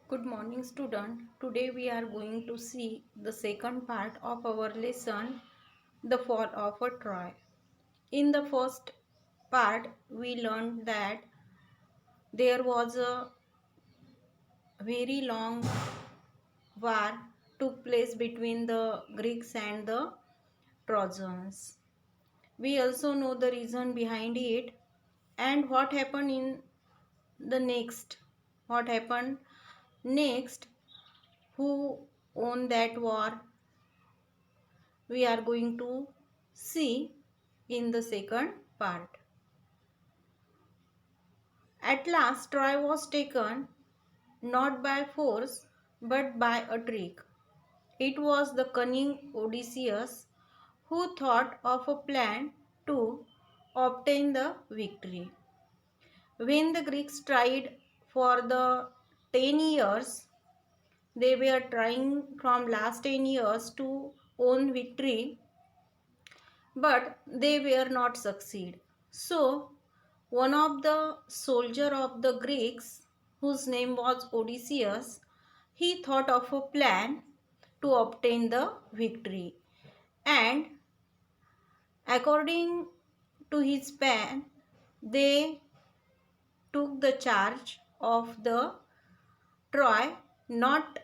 Good morning, student. Today we are going to see the second part of our lesson, The Fall of a Troy. In the first part, we learned that there was a very long war took place between the Greeks and the Trojans. We also know the reason behind it and what happened in the next. What happened next? Who won that war? We are going to see in the second part. At last, Troy was taken not by force but by a trick. It was the cunning Odysseus who thought of a plan to obtain the victory. When the Greeks tried for the 10 years, they were trying from last 10 years to own victory, but they were not succeed. So one of the soldier of the Greeks, whose name was Odysseus, he thought of a plan to obtain the victory, and according to his plan they took the charge of the Troy, not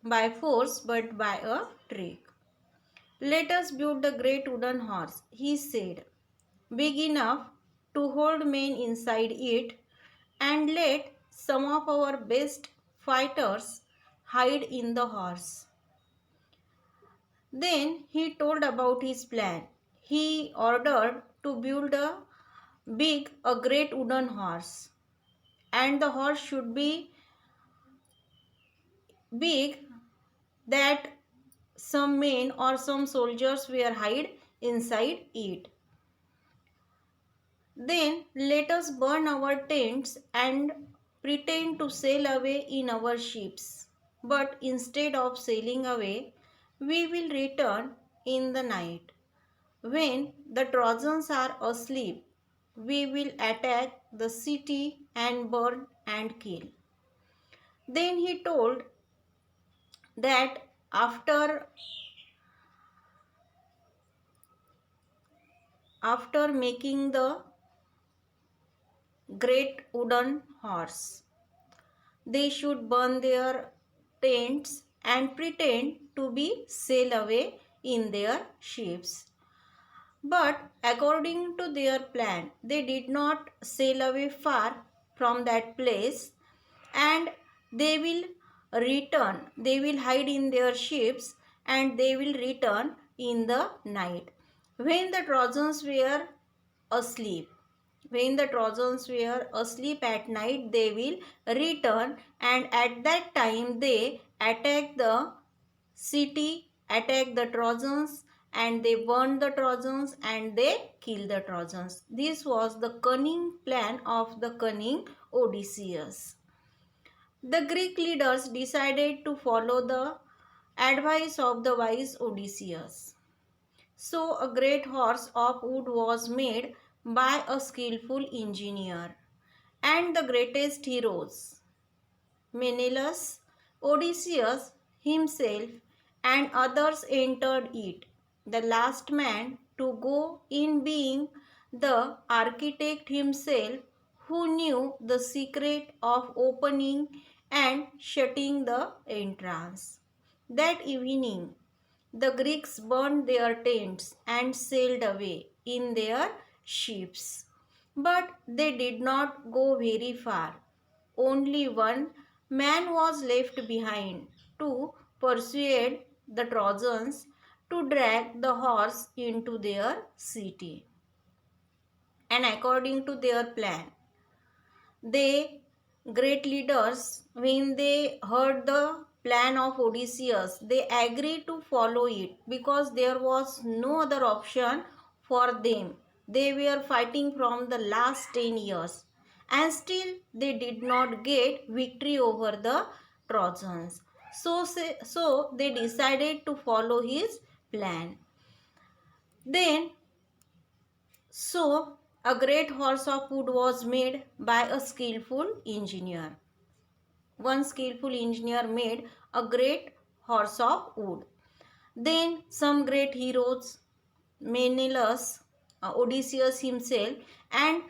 by force but by a trick. Let us build a great wooden horse, he said, big enough to hold men inside it, and let some of our best fighters hide in the horse. Then he told about his plan. He ordered to build a great wooden horse, and the horse should be big that some men or some soldiers were hide inside it. Then let us burn our tents and pretend to sail away in our ships. But instead of sailing away, we will return in the night. When the Trojans are asleep, we will attack the city and burn and kill. Then he told that after making the great wooden horse, they should burn their tents and pretend to be sail away in their ships. But according to their plan, they did not sail away far from that place, and they will return. They will hide in their ships and they will return in the night. When the Trojans were asleep, when the Trojans were asleep at night, they will return, and at that time they attack the city, attack the Trojans, and they burn the Trojans and they kill the Trojans. This was the cunning plan of the cunning Odysseus. The Greek leaders decided to follow the advice of the wise Odysseus. So a great horse of wood was made by a skillful engineer, and the greatest heroes, Menelaus, Odysseus himself, and others entered it. The last man to go in being the architect himself, who knew the secret of opening and shutting the entrance. That evening, the Greeks burned their tents and sailed away in their ships. But they did not go very far. Only one man was left behind to persuade the Trojans to drag the horse into their city. And according to their plan, they, great leaders, when they heard the plan of Odysseus, they agreed to follow it because there was no other option for them. They were fighting from the last 10 years, and still they did not get victory over the Trojans. So they decided to follow his plan. Then so, a great horse of wood was made by a skillful engineer. one skillful engineer made a great horse of wood. Then some great heroes, Menelaus, Odysseus himself, and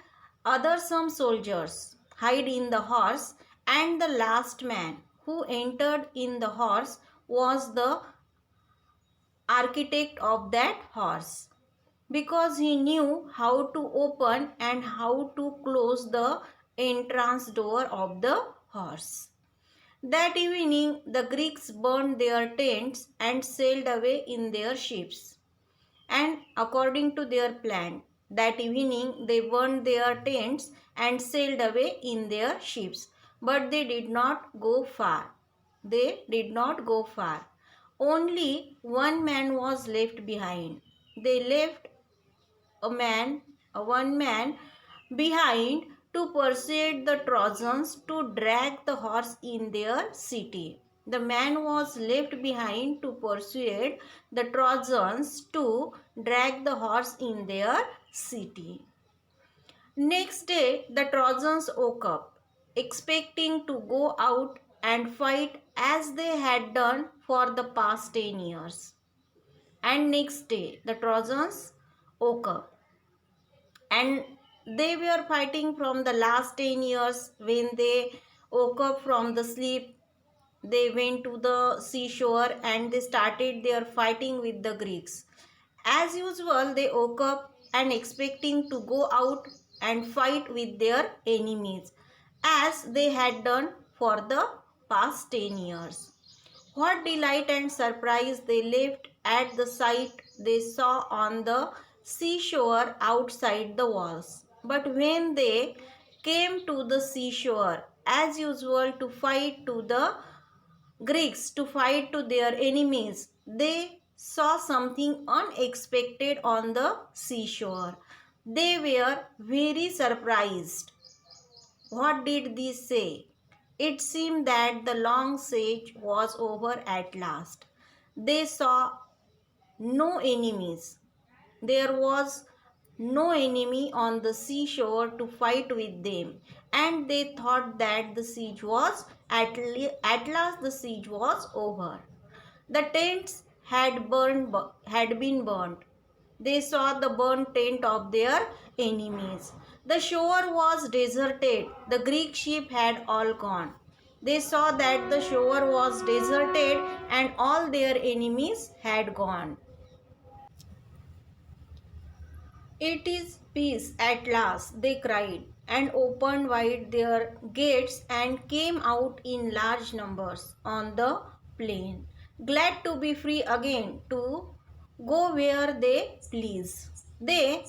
other some soldiers hide in the horse, and the last man who entered in the horse was the architect of that horse, because he knew how to open and how to close the entrance door of the horse. That evening the Greeks burned their tents and sailed away in their ships. And according to their plan, that evening they burned their tents and sailed away in their ships. But they did not go far. They did not go far. Only one man was left behind. They left one man behind to persuade the Trojans to drag the horse in their city. The man was left behind to persuade the Trojans to drag the horse in their city. Next day, the Trojans woke up, expecting to go out and fight as they had done for the past 10 years. And next day, the Trojans woke up and they were fighting from the last 10 years. When they woke up from the sleep, they went to the seashore and they started their fighting with the Greeks. As usual, they woke up and expecting to go out and fight with their enemies as they had done for the past 10 years. What delight and surprise they left at the sight they saw on the seashore outside the walls. But when they came to the seashore, as usual, to fight to the Greeks, to fight to their enemies, they saw something unexpected on the seashore. They were very surprised. What did they say? It seemed that the long siege was over at last. They saw no enemies. There was no enemy on the seashore to fight with them, and they thought that the siege was at last the siege was over. The tents had been burned. They saw the burnt tent of their enemies. The shore was deserted. The Greek ship had all gone. They saw that the shore was deserted and all their enemies had gone. It is peace at last, they cried, and opened wide their gates and came out in large numbers on the plain, glad to be free again to go where they please. They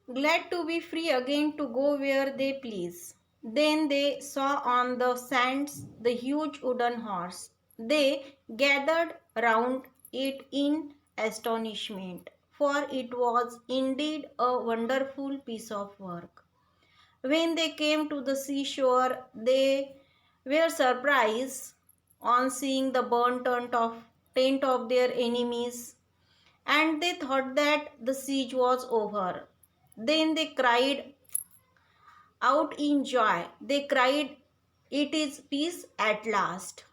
glad to be free again to go where they please. Then they saw on the sands the huge wooden horse. They gathered round it in astonishment, for it was indeed a wonderful piece of work. When they came to the seashore, they were surprised on seeing the burnt tent of their enemies, and they thought that the siege was over. Then they cried out in joy. They cried, "It is peace at last."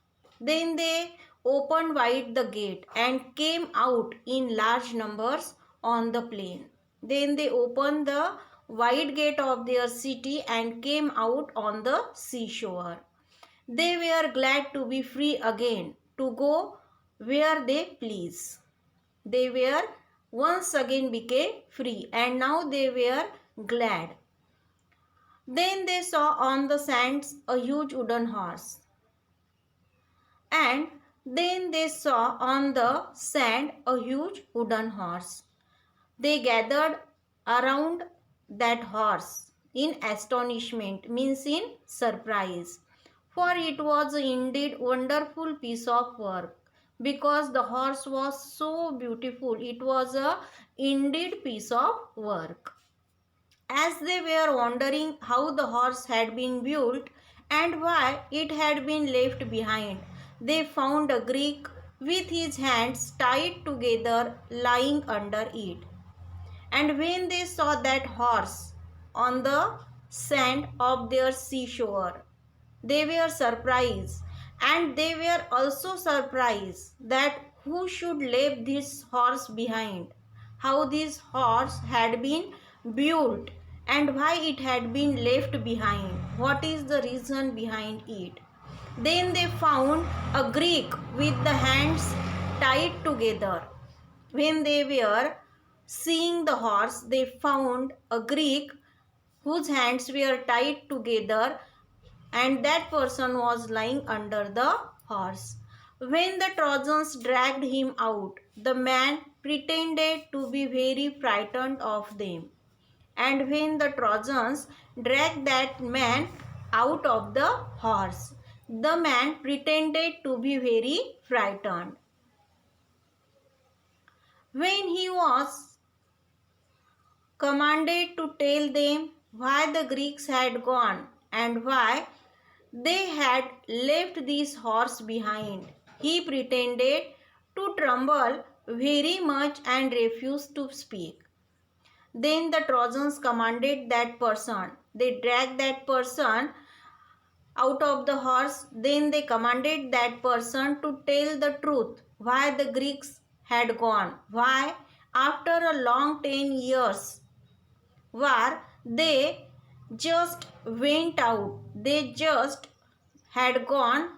Then they opened wide the gate and came out in large numbers on the plain. Then they opened the wide gate of their city and came out on the seashore. They were glad to be free again, to go where they please. They were once again became free, and now they were glad. Then they saw on the sands a huge wooden horse. And then they saw on the sand a huge wooden horse. They gathered around that horse in astonishment, means in surprise. For it was indeed wonderful piece of work, because the horse was so beautiful. It was a indeed piece of work. As they were wondering how the horse had been built and why it had been left behind, they found a Greek with his hands tied together lying under it. And when they saw that horse on the sand of their seashore, they were surprised, and they were also surprised that who should leave this horse behind, how this horse had been built, and why it had been left behind, what is the reason behind it. Then they found a Greek with the hands tied together. When they were seeing the horse, they found a Greek whose hands were tied together, and that person was lying under the horse. When the Trojans dragged him out, the man pretended to be very frightened of them. And when the Trojans dragged that man out of the horse, the man pretended to be very frightened. When he was commanded to tell them why the Greeks had gone and why they had left this horse behind, he pretended to tremble very much and refused to speak. Then the Trojans commanded that person. They dragged that person out of the horse. Then they commanded that person to tell the truth why the Greeks had gone. Why, after a long 10 years war, they just went out. They just had gone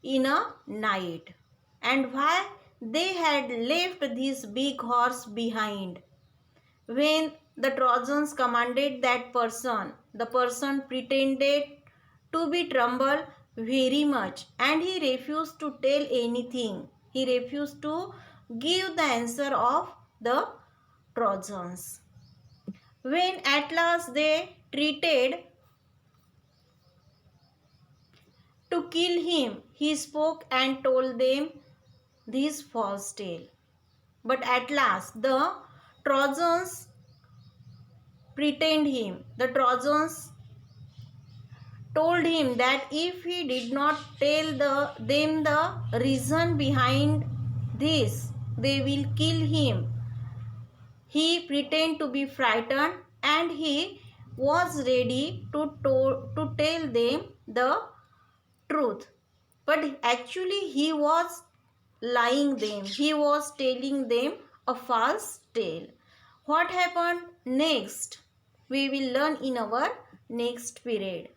in a night. And why they had left this big horse behind. When the Trojans commanded that person, the person pretended to be tremble very much, and he refused to tell anything. He refused to give the answer of the Trojans. When at last they treated to kill him, he spoke and told them this false tale. But at last the Trojans pretend him. The Trojans told him that if he did not tell them the reason behind this, they will kill him. He pretended to be frightened, and he was ready to tell them the truth. But actually he was lying them. He was telling them a false tale. What happened next? We will learn in our next period.